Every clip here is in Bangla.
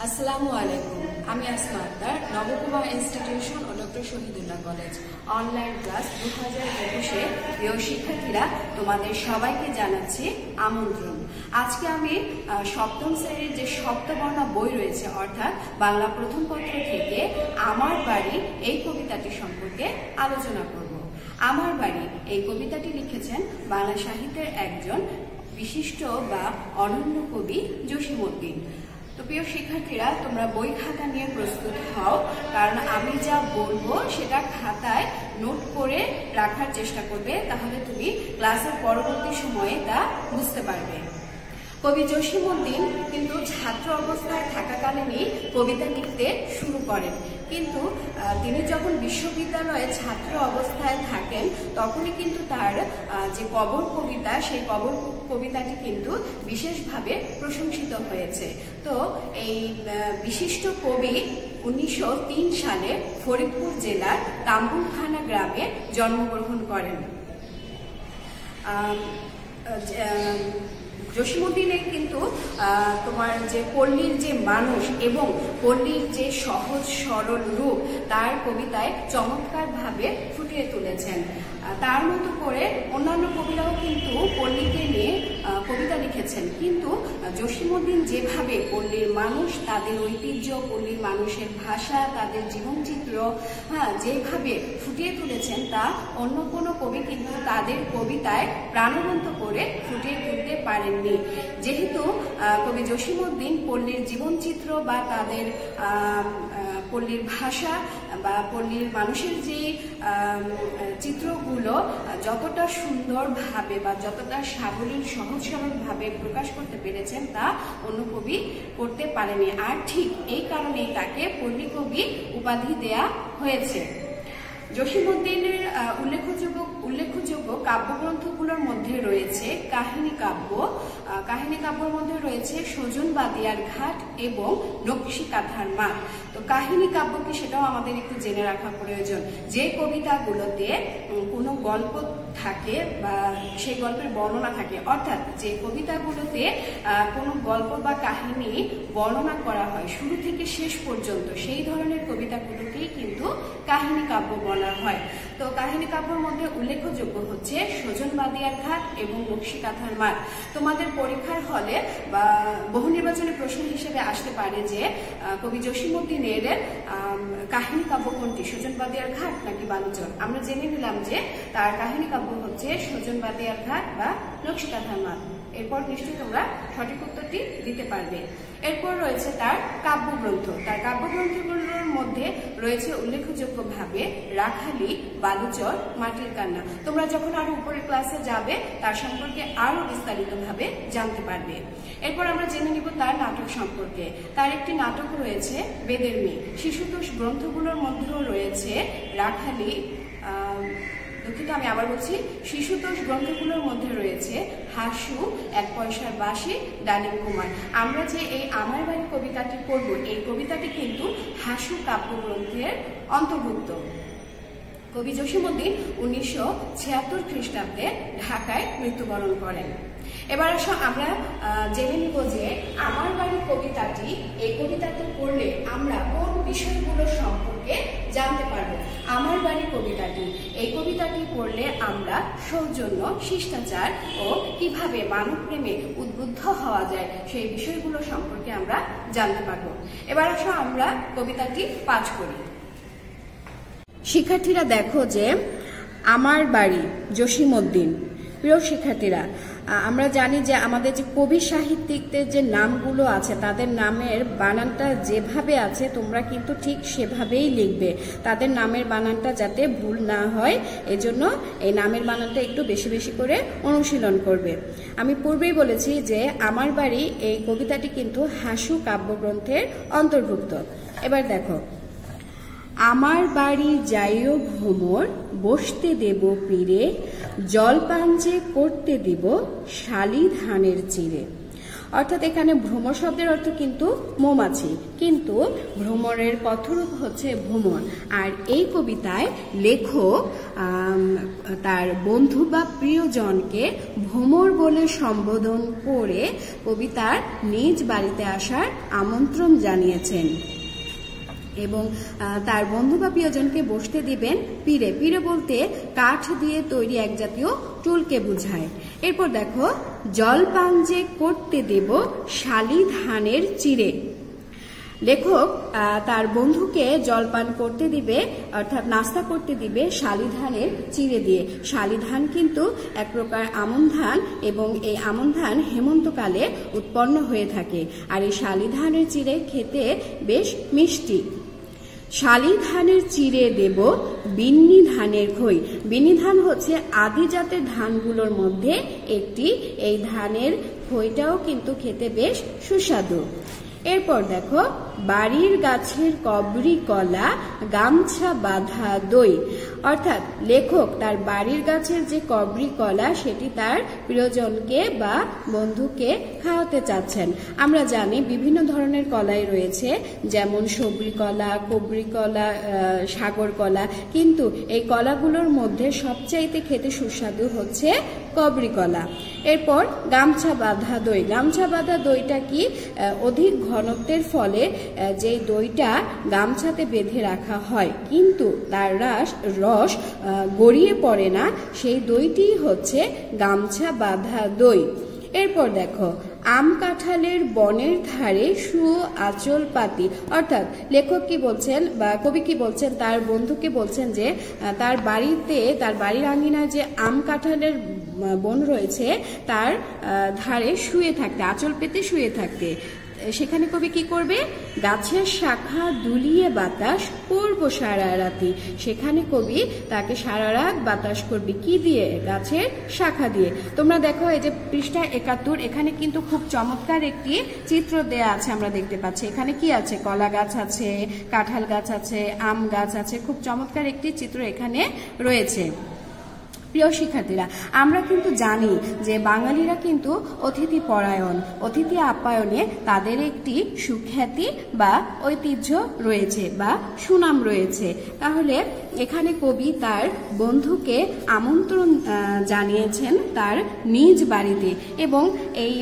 আসসালামু আলাইকুম। আমি আসমা আক্তার, নবকুমার ইনস্টিটিউশন ও doctor Shahidullah college online class 2021-এ প্রিয় শিক্ষার্থীরা, তোমাদের সবাইকে জানাচ্ছি আমন্ত্রণ। আজকে আমি সপ্তম শ্রেণীর যে সপ্তবর্ণ বই রয়েছে, অর্থাৎ বাংলা প্রথম পত্র থেকে আমার বাড়ি এই কবিতাটি সম্পর্কে আলোচনা করব। আমার বাড়ি এই কবিতাটি লিখেছেন বাংলা সাহিত্যের একজন বিশিষ্ট বা অনন্য কবি জসিমউদ্দিন। তো প্রিয় শিক্ষার্থীরা, তোমরা বই খাতা নিয়ে প্রস্তুত হও, কারণ আমি যা বলবো সেটা খাতায় নোট করে রাখার চেষ্টা করবে, তাহলে তুমি ক্লাসের পরবর্তী সময়ে তা বুঝতে পারবে। কবি জসিমউদ্দিন কিন্তু ছাত্র অবস্থায় থাকাকালীনই কবিতা লিখতে শুরু করেন, কিন্তু তিনি যখন বিশ্ববিদ্যালয়ে ছাত্র অবস্থায় থাকেন তখনই কিন্তু তার যে কবর কবিতা, সেই কবর কবিতাটি কিন্তু বিশেষভাবে প্রশংসিত হয়েছে। তো এই বিশিষ্ট কবি 1903 সালে ফরিদপুর জেলার তাম্বুলখানা গ্রামে জন্মগ্রহণ করেন। জসিমউদ্দিনের কিন্তু তোমার যে পল্লীর যে মানুষ এবং পল্লীর যে সহজ সরল রূপ তার কবিতায় চমৎকারভাবে ফুটিয়ে তুলেছেন। তার মতো করে অন্যান্য কবিরাও কিন্তু পল্লীকে নিয়ে কবিতা লিখেছেন, কিন্তু জসিমউদ্দিন যেভাবে পল্লীর মানুষ, তাদের ঐতিহ্য, পল্লীর মানুষের ভাষা, তাদের জীবনচিত্র যেভাবে ফুটিয়ে তুলেছেন, তা অন্য কোনো কবি কিন্তু তাদের কবিতায় প্রাণবন্ত করে ফুটিয়ে তুলতে পারেননি। যেহেতু কবি জসিমউদ্দিন পল্লীর জীবনচিত্র বা তাদের পল্লীর ভাষা বা পল্লীর মানুষের যে চিত্রগুলো যতটা সুন্দরভাবে বা যতটা সাবলীল সহজ সরলভাবে প্রকাশ করতে পেরেছেন, তা অন্য কবি করতে পারেনি। আর ঠিক এই কারণেই তাকে পল্লী কবি উপাধি দেয়া হয়েছে। জসিমউদ্দিনের উল্লেখযোগ্য কাব্যগ্রন্থগুলোর মধ্যে রয়েছে কাহিনী কাব্য। কাহিনী কাব্যের মধ্যে রয়েছে সজন বাদিয়ার ঘাট এবং নকশি কাঁথার মাঠ। তো কাহিনী কাব্য কি, সেটাও আমাদের একটু জেনে রাখা প্রয়োজন। যে কবিতাগুলোতে কোনো গল্প থাকে বা সেই গল্পের বর্ণনা থাকে, অর্থাৎ যে কবিতাগুলোতে কোনো গল্প বা কাহিনী বর্ণনা করা হয় শুরু থেকে শেষ পর্যন্ত, সেই ধরনের কবিতাগুলোকেই কিন্তু কাহিনী কাব্য বলা হয়। তো কাহিনী কাব্যের মধ্যে উল্লেখযোগ্য হচ্ছে সজন বাদিয়ার ঘাট এবং নকশি কাঁথার মাঠ। তোমাদের পরীক্ষার হলে বা বহু নির্বাচনী প্রশ্ন হিসেবে আসতে পারে যে কবি জসিমউদ্দিনের কাহিনী কাব্য কোনটি, সজন বাদিয়ার ঘাট নাকি বালুচর? আমরা জেনে নিলাম যে তার কাহিনী কাব্য হচ্ছে সজন বাদিয়ার ঘাট বা নকশি কাঁথার মাঠ। এরপর নিশ্চয়ই তোমরা সঠিক উত্তরটি দিতে পারবে। এরপর রয়েছে তার কাব্যগ্রন্থ। তার কাব্যগ্রন্থগুলোর মধ্যে রয়েছে উল্লেখযোগ্যভাবে রাখালি, বালুচর, মাটির কান্না। তোমরা যখন আরো উপরের ক্লাসে যাবে তার সম্পর্কে আরো বিস্তারিতভাবে জানতে পারবে। এরপর আমরা জেনে নিব তার নাটক সম্পর্কে। তার একটি নাটক রয়েছে বেদের মেয়ে। শিশুতোষ গ্রন্থগুলোর মধ্যেও রয়েছে রাখালি, আমি আবার বলছি, শিশুতোষ গ্রন্থগুলোর মধ্যে রয়েছে হাসু, এক পয়সার বাঁশি, ডালিম কুমার। আমরা যে এই আমার বাড়ি কবিতাটি পড়ব, এই কবিতাটি কিন্তু হাসু কাব্যগ্রন্থের অন্তর্ভুক্ত। কবি জসিমউদ্দিন 1976 খ্রিস্টাব্দে ঢাকায় মৃত্যুবরণ করেন। এবার আসো আমরা জেনে নিব যে আমার বাড়ি কবিতাটি, এই কবিতাটি পড়লে আমরা কোন বিষয়গুলো সম্পর্কে জানতে পারবো। আমার বাড়ি কবিতাটি, এই কবিতাটি পড়লে আমরা সৌজন্য, শিষ্টাচার ও কিভাবে মানব প্রেমে উদ্বুদ্ধ হওয়া যায় সেই বিষয়গুলো সম্পর্কে আমরা জানতে পারবো। এবার আসো আমরা কবিতাটি পাঠ করি। শিক্ষার্থীরা দেখো যে আমার বাড়ি জসিমউদ্দিন। প্রিয় শিক্ষার্থীরা, আমরা জানি যে আমাদের যে কবি সাহিত্যিকদের যে নামগুলো আছে, তাদের নামের বানানটা যেভাবে আছে তোমরা কিন্তু ঠিক সেভাবেই লিখবে, তাদের নামের বানানটা যাতে ভুল না হয়, এজন্য এই নামের বানানটা একটু বেশি বেশি করে অনুশীলন করবে। আমি পূর্বেই বলেছি যে আমার বাড়ি এই কবিতাটি কিন্তু হাসু কাব্যগ্রন্থের অন্তর্ভুক্ত। এবার দেখো, আমার বাড়ি যাইও ভ্রমর, বসতে দেব পীরে, জলপান যে করতে দিব শালি ধানের চিরে। অর্থাৎ এখানে ভ্রমর শব্দের অর্থ কিন্তু মৌমাছি, কিন্তু ভ্রমরের কথরূপ হচ্ছে ভ্রমর। আর এই কবিতায় লেখক তার বন্ধু বা প্রিয়জনকে ভ্রমর বলে সম্বোধন করে কবিতার নিজ বাড়িতে আসার আমন্ত্রণ জানিয়েছেন এবং তার বন্ধু বা প্রিয়জনকে বসতে দিবেন পীড়ে। পীড়ে বলতে কাঠ দিয়ে তৈরি এক জাতীয় টুলকে বোঝায়। এরপর দেখো, জলপান যে করতে দেব শালি ধানের চিড়ে। লেখক তার বন্ধুকে জলপান করতে দিবে, অর্থাৎ নাস্তা করতে দিবে শালি ধানের চিড়ে দিয়ে। শালি ধান কিন্তু এক প্রকার আমন ধান এবং এই আমন ধান হেমন্তকালে উৎপন্ন হয়ে থাকে। আর এই শালি ধানের চিড়ে খেতে বেশ মিষ্টি। শালি ধানের চিড়ে দেব বিন্নি ধানের খই। বিন্নি ধান হচ্ছে আদি জাতের ধানগুলোর মধ্যে একটি। এই ধানের খইটাও কিন্তু খেতে বেশ সুস্বাদু। এরপর দেখো, বাড়ির গাছের কবরি কলা গামছা বাঁধা দই। অর্থাৎ লেখক তার বাড়ির গাছের যে কবরি কলা সেটি তার প্রিয়জনকে বা বন্ধুকে খাওয়াতে চাচ্ছেন। আমরা জানি বিভিন্ন ধরনের কলাই রয়েছে, যেমন সবরি কলা, কবরি কলা, সাগর কলা, কিন্তু এই কলাগুলোর মধ্যে সবচাইতে খেতে সুস্বাদু হচ্ছে কবরি কলা। এরপর গামছা বাঁধা দই। গামছা বাঁধা দইটা কি? অধিক ঘনত্বের ফলে যে দইটা গামছাতে বেঁধে রাখা হয় কিন্তু তার রস গড়িয়ে পড়ে না, সেই দইটি হচ্ছে গামছা বাঁধা দই। এরপর দেখো, আম কাঁঠালের বনের ধারে শুয়ো আঁচল পাতি। অর্থাৎ লেখক কি বলছেন বা কবি কি বলছেন, তার বন্ধুকে বলছেন যে তার বাড়িতে, তার বাড়ির আঙিনায় যে আম কাঁঠালের বন রয়েছে তার ধারে শুয়ে থাকতে, আঁচল পেতে শুয়ে থাকতে। সেখানে কবি কি করবে? গাছের শাখা দুলিয়ে বাতাস করবো সারা রাতি। সেখানে কবি তাকে সারা রাত বাতাস করবে কি দিয়ে? গাছের শাখা দিয়ে। তোমরা দেখো, এই যে পৃষ্ঠা 71, এখানে কিন্তু খুব চমৎকার একটি চিত্র দেয়া আছে, আমরা দেখতে পাচ্ছি। এখানে কি আছে? কলা গাছ আছে, কাঁঠাল গাছ আছে, আম গাছ আছে। খুব চমৎকার একটি চিত্র এখানে রয়েছে। প্রিয় শিক্ষার্থীরা, আমরা কিন্তু জানি যে বাঙালিরা কিন্তু অতিথি পরায়ণ। অতিথি আপ্যায়নে তাদের একটি সুখ্যাতি বা ঐতিহ্য রয়েছে বা সুনাম রয়েছে। তাহলে এখানে কবি তার বন্ধুকে আমন্ত্রণ জানিয়েছেন তার নিজ বাড়িতে এবং এই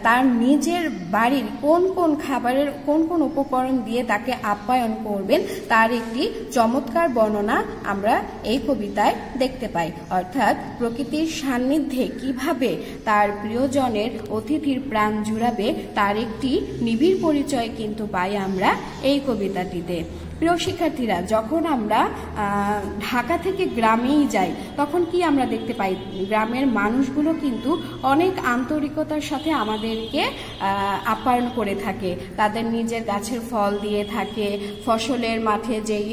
তার নিজের বাড়ির কোন কোন খাবারের কোন কোন উপকরণ দিয়ে তাকে আপ্যায়ন করবেন তার একটি চমৎকার বর্ণনা আমরা এই কবিতায় দেখতে পাই। অর্থাৎ প্রকৃতির সান্নিধ্যে কিভাবে তার প্রিয়জনের অতিথির প্রাণ জুড়াবে তার একটি নিবিড় পরিচয় কিন্তু পাই আমরা এই কবিতাটিতে। প্রিয় শিক্ষার্থীরা, যখন আমরা ঢাকা থেকে গ্রামেই যাই তখন কি আমরা দেখতে পাই? গ্রামের মানুষগুলো কিন্তু অনেক আন্তরিকতার সাথে আমাদেরকে আপ্যায়ন করে থাকে। তাদের নিজের গাছের ফল দিয়ে থাকে, ফসলের মাঠে যেই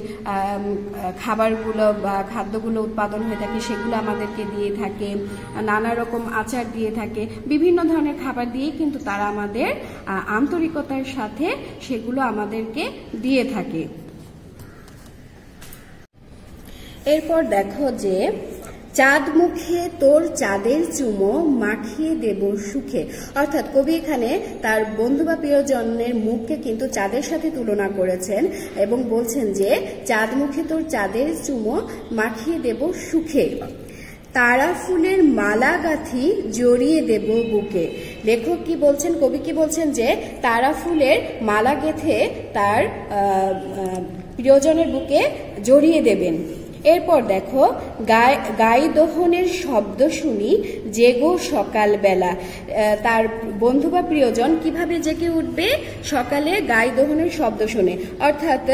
খাবারগুলো বা খাদ্যগুলো উৎপাদন হয়ে থাকে সেগুলো আমাদেরকে দিয়ে থাকে, নানা রকম আচার দিয়ে থাকে, বিভিন্ন ধরনের খাবার দিয়ে কিন্তু তারা আমাদের আন্তরিকতার সাথে সেগুলো আমাদেরকে দিয়ে থাকে। এরপর দেখো যে, চাঁদ মুখে তোর চাঁদের চুমো মাখিয়ে দেব সুখে। অর্থাৎ কবি এখানে তার বন্ধু বা প্রিয়জনের মুখকে কিন্তু চাঁদের সাথে তুলনা করেছেন এবং বলছেন যে চাঁদ মুখে তোর চাঁদের চুমো মাখিয়ে দেব সুখে। তারা ফুলের মালা গাঁথি জড়িয়ে দেব বুকে। লেখক কি বলছেন, কবি কি বলছেন যে তারা ফুলের মালা গেঁথে তার প্রিয়জনের বুকে জড়িয়ে দেবেন। এরপর দেখো, গাই দোহনের শব্দ শুনি জেগো সকালবেলা। তার বন্ধু বা প্রিয়জন কিভাবে জেগে উঠবে? সকালে গাই দোহনের শব্দ শুনে। অর্থাৎ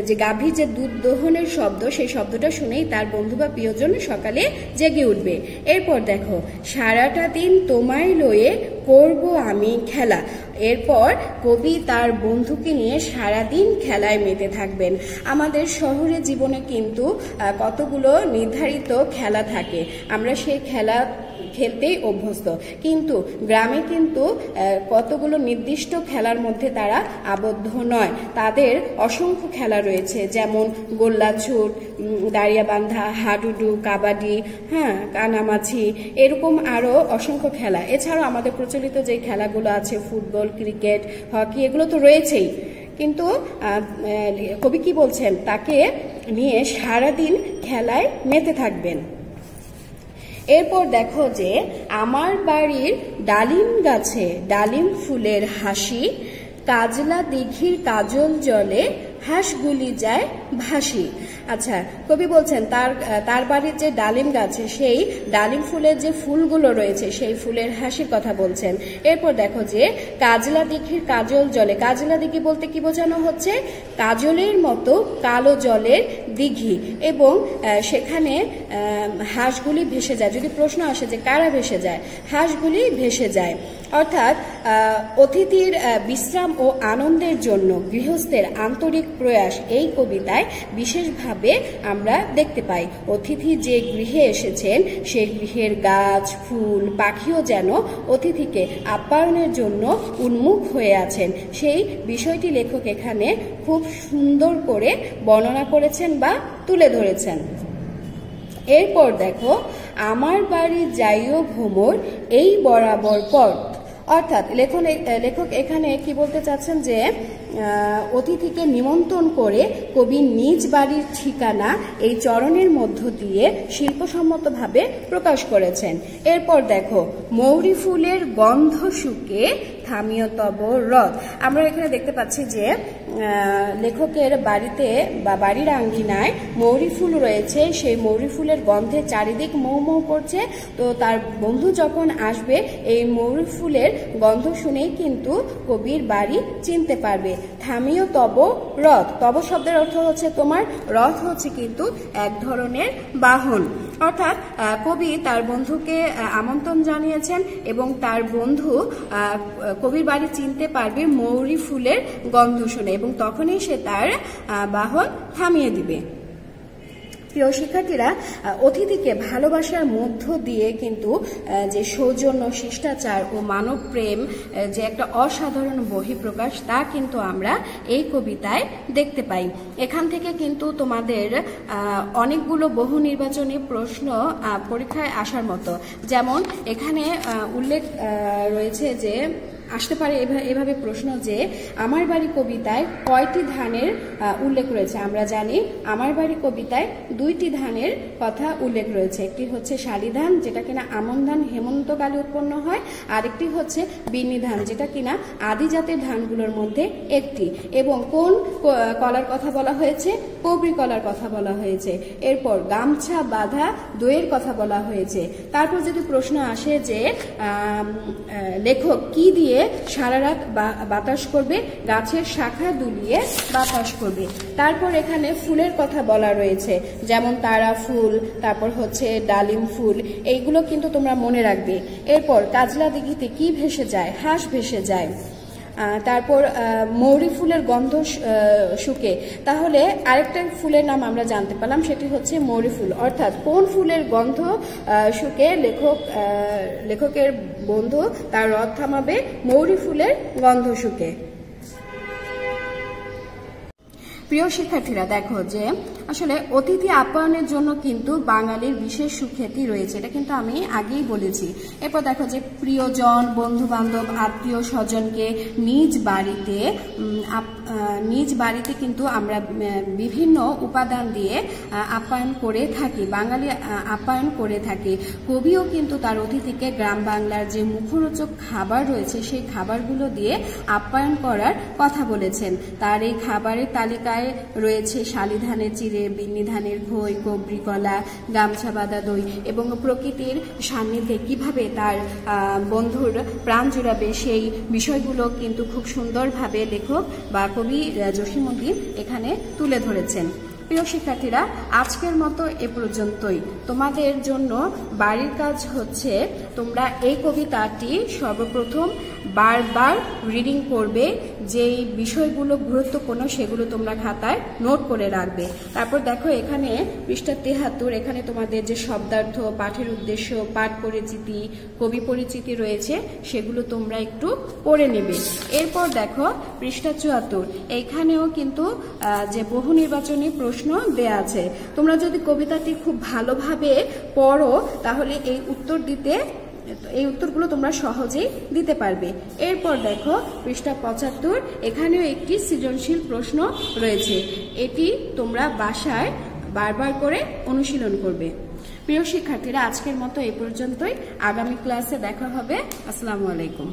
যে গাভী যে দুধ দোহনের শব্দ, সেই শব্দটা শুনেই তার বন্ধু বা প্রিয়জন সকালে জেগে উঠবে। এরপর দেখো, সারাটা দিন তোমায় লয়ে করব আমি খেলা। এরপর কবি তার বন্ধুকে নিয়ে সারাদিন খেলায় মেতে থাকবেন। আমাদের শহরের জীবনে কিন্তু কতগুলো নির্ধারিত খেলা থাকে, আমরা সেই খেলা খেলতেই অভ্যস্ত, কিন্তু গ্রামে কিন্তু কতগুলো নির্দিষ্ট খেলার মধ্যে তারা আবদ্ধ নয়। তাদের অসংখ্য খেলা রয়েছে, যেমন গোল্লাছুট, দাঁড়িয়াবান্ধা, হাডুডু, কাবাডি, হ্যাঁ, কানামাছি, এরকম আরো অসংখ্য খেলা। এছাড়াও আমাদের প্রচলিত যে খেলাগুলো আছে, ফুটবল, ক্রিকেট, হকি, এগুলো তো রয়েছেই। কিন্তু কবি কি বলছেন, তাকে নিয়ে সারাদিন খেলায় মেতে থাকবেন। এরপর দেখো যে আমার বাড়ির ডালিম গাছে ডালিম ফুলের হাসি, কাজলা দিঘির কাজল জলে হাঁসগুলি যায় ভাসি। আচ্ছা, কবি বলছেন তার বাড়ির যে ডালিম গাছে সেই ডালিম ফুলের যে ফুলগুলো রয়েছে সেই ফুলের হাসির কথা বলছেন। এরপর দেখো যে কাজলা দিঘির কাজল জলে, কাজলা দিঘি বলতে কি বোঝানো হচ্ছে, কাজলের মতো কালো জলের দিঘি, এবং সেখানে হাঁসগুলি ভেসে যায়। যদি প্রশ্ন আসে যে কারা ভেসে যায়, হাঁসগুলি ভেসে যায়। অর্থাৎ অতিথির বিশ্রাম ও আনন্দের জন্য গৃহস্থের আন্তরিক প্রয়াস এই কবিতায় বিশেষভাবে আমরা দেখতে পাই। অতিথি যে গৃহে এসেছেন সেই গৃহের গাছ, ফুল, পাখিও যেন অতিথিকে আপ্যায়নের জন্য উন্মুখ হয়ে আছেন, সেই বিষয়টি লেখক এখানে খুব সুন্দর করে বর্ণনা করেছেন বা তুলে ধরেছেন। এরপর দেখো আমার বাড়ি যাইও ভ্রমর এই বরাবর পথ। অর্থাৎ লেখক এখানে কি বলতে চাচ্ছেন যে অতিথিকে নিমন্ত্রণ করে কবি নিজ বাড়ির ঠিকানা এই চরণের মধ্য দিয়ে শিল্পসম্মতভাবে প্রকাশ করেছেন। এরপর দেখো মৌরি ফুলের গন্ধ শুকে থামিও তব রথ। আমরা এখানে দেখতে পাচ্ছি যে লেখকের বাড়িতে বা বাড়ির আঙ্গিনায় মৌরি ফুল রয়েছে, সেই মৌরি ফুলের গন্ধে চারিদিক মৌ মৌ করছে। তো তার বন্ধু যখন আসবে এই মৌরি ফুলের গন্ধ শুনেই কিন্তু কবির বাড়ি চিনতে পারবে। থামিও তব রথ, তব শব্দের অর্থ হচ্ছে তোমার, রথ হচ্ছে কিন্তু এক ধরনের বাহন। অর্থাৎ কবি তার বন্ধুকে আমন্ত্রণ জানিয়েছেন এবং তার বন্ধু কবির বাড়ি চিনতে পারবে মৌরি ফুলের গন্ধ শুনে, এবং তখনই সে তার বাহন থামিয়ে দিবে। প্রিয় শিক্ষার্থীরা, অতিথিকে ভালোবাসার মধ্য দিয়ে কিন্তু যে সৌজন্য, শিষ্টাচার ও মানব প্রেম যে একটা অসাধারণ বহিঃপ্রকাশ, তা কিন্তু আমরা এই কবিতায় দেখতে পাই। এখান থেকে কিন্তু তোমাদের অনেকগুলো বহু নির্বাচনী প্রশ্ন পরীক্ষায় আসার মতো। যেমন এখানে উল্লেখ রয়েছে যে আসতে পারে এভাবে প্রশ্ন যে আমার বাড়ি কবিতায় কয়টি ধানের উল্লেখ রয়েছে। আমরা জানি আমার বাড়ি কবিতায় দুইটি ধানের কথা উল্লেখ রয়েছে, একটি হচ্ছে শালি ধান যেটা কিনা আমন ধান হেমন্তকালে উৎপন্ন হয়, আরেকটি হচ্ছে বিন্নি ধান যেটা কিনা আদি জাতের ধানগুলোর মধ্যে একটি, এবং কোন কলার কথা বলা হয়েছে, কবরি কলার কথা বলা হয়েছে। এরপর গামছা বাঁধা দইয়ের কথা বলা হয়েছে। তারপর যদি প্রশ্ন আসে যে লেখক কি দিয়ে সারা রাত বাতাস করবে, গাছের শাখা দুলিয়ে বাতাস করবে। তারপর এখানে ফুলের কথা বলা রয়েছে, যেমন তারা ফুল, তারপর হচ্ছে ডালিম ফুল, এইগুলো কিন্তু তোমরা মনে রাখবে। এরপর কাজলা দিঘিতে কি ভেসে যায়, হাঁস ভেসে যায়। তারপর মৌরি ফুলের গন্ধ শুকে, তাহলে আরেকটা ফুলের নাম আমরা জানতে পারলাম, সেটি হচ্ছে মৌরি ফুল। অর্থাৎ কোন ফুলের গন্ধ শুকে লেখকের বন্ধু তার রথ থামাবে, মৌরি ফুলের গন্ধ শুকে। প্রিয় শিক্ষার্থীরা, দেখো যে আসলে অতিথি আপ্যায়নের জন্য কিন্তু বাঙালির বিশেষ সুখ্যাতি রয়েছে, এটা কিন্তু আমি আগেই বলেছি। এরপর দেখো যে প্রিয়জন, বন্ধু বান্ধব, আত্মীয় স্বজনকে নিজ বাড়িতে কিন্তু আমরা বিভিন্ন উপাদান দিয়ে আপ্যায়ন করে থাকি, বাঙালি আপ্যায়ন করে থাকি। কবিও কিন্তু তার অতিথিকে গ্রাম বাংলার যে মুখরোচক খাবার রয়েছে সেই খাবারগুলো দিয়ে আপ্যায়ন করার কথা বলেছেন। তার এই খাবারের তালিকায় রয়েছে শালি ধানের চিড়ে, বিন্নি ধানের ঘই, কবরি কলা, গামছা বাঁধা দই, এবং প্রকৃতির সান্নিধ্যে কিভাবে তার বন্ধুর প্রাণ জুড়াবে সেই বিষয়গুলো কিন্তু খুব সুন্দরভাবে লেখক বা কবি জসীমউদ্দিন এখানে তুলে ধরেছেন। প্রিয় শিক্ষার্থীরা, আজকের মতো এ পর্যন্তই। তোমাদের জন্য বাড়ির কাজ হচ্ছে তোমরা এই কবিতাটি সর্বপ্রথম বারবার রিডিং করবে, যেই বিষয়গুলো গুরুত্বপূর্ণ সেগুলো তোমরা খাতায় নোট করে রাখবে। তারপর দেখো এখানে পৃষ্ঠা 73, এখানে তোমাদের যে শব্দার্থ, পাঠের উদ্দেশ্য, পাঠ পরিচিতি, কবি পরিচিতি রয়েছে সেগুলো তোমরা একটু পড়ে নেবে। এরপর দেখো পৃষ্ঠা 74, এইখানেও কিন্তু যে বহু নির্বাচনী প্রশ্ন দেয়া আছে। তোমরা যদি কবিতাটি খুব ভালোভাবে পড়ো তাহলে এই উত্তরগুলো তোমরা সহজেই দিতে পারবে। এরপর দেখো পৃষ্ঠা 75, এখানেও একটি সৃজনশীল প্রশ্ন রয়েছে। এটি তোমরা বাসায় বারবার করে অনুশীলন করবে। প্রিয় শিক্ষার্থীরা, আজকের মতো এই পর্যন্তই। আগামী ক্লাসে দেখা হবে। আসসালামু আলাইকুম।